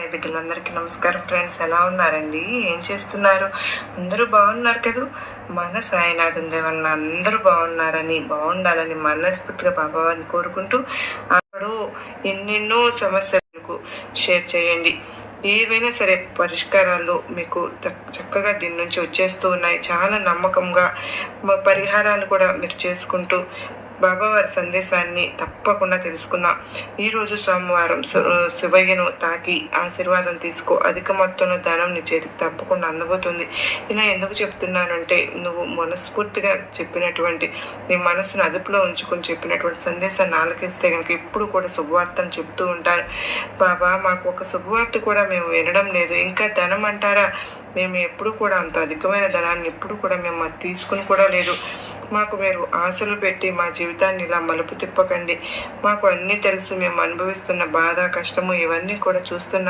Hi బిడ్డలందరికీ నమస్కారం friends, ఎలా ఉన్నారండి? ఏం చేస్తున్నారు? అందరూ బాగున్నారు కదూ? మన సాయినాథం దయ వలన అందరూ బాగుండాలని మనస్ఫూర్తిగా బాబావారిని కోరుకుంటూ, అప్పుడు ఎన్నెన్నో సమస్యలకు షేర్ చేయండి. ఏవైనా సరే పరిష్కారాలు మీకు చక్కగా దీని నుంచి వచ్చేస్తూ ఉన్నాయి. చాలా నమ్మకంగా పరిహారాలు కూడా మీరు చేసుకుంటూ బాబావారి సందేశాన్ని తప్పకుండా తెలుసుకుందాం. ఈరోజు సోమవారం శివయ్యను తాకి ఆశీర్వాదం తీసుకో, అధిక మొత్తంలో ధనం నీ చేతికి తప్పకుండా అందబోతుంది. ఇలా ఎందుకు చెప్తున్నానంటే, నువ్వు మనస్ఫూర్తిగా చెప్పినటువంటి నీ మనసును అదుపులో ఉంచుకొని చెప్పినటువంటి సందేశాన్ని ఆలకిస్తే కనుక ఎప్పుడు కూడా శుభవార్తను చెప్తూ ఉంటారు. బాబా, మాకు ఒక శుభవార్త కూడా మేము వినడం లేదు, ఇంకా ధనం అంటారా? మేము ఎప్పుడు కూడా అంత అధికమైన ధనాన్ని ఎప్పుడు కూడా మేము తీసుకుని కూడా లేదు. మాకు మీరు ఆశలు పెట్టి మా జీవితాన్ని ఇలా మలుపు తిప్పకండి. మాకు అన్నీ తెలుసు, మేము అనుభవిస్తున్న బాధ, కష్టము ఇవన్నీ కూడా చూస్తున్న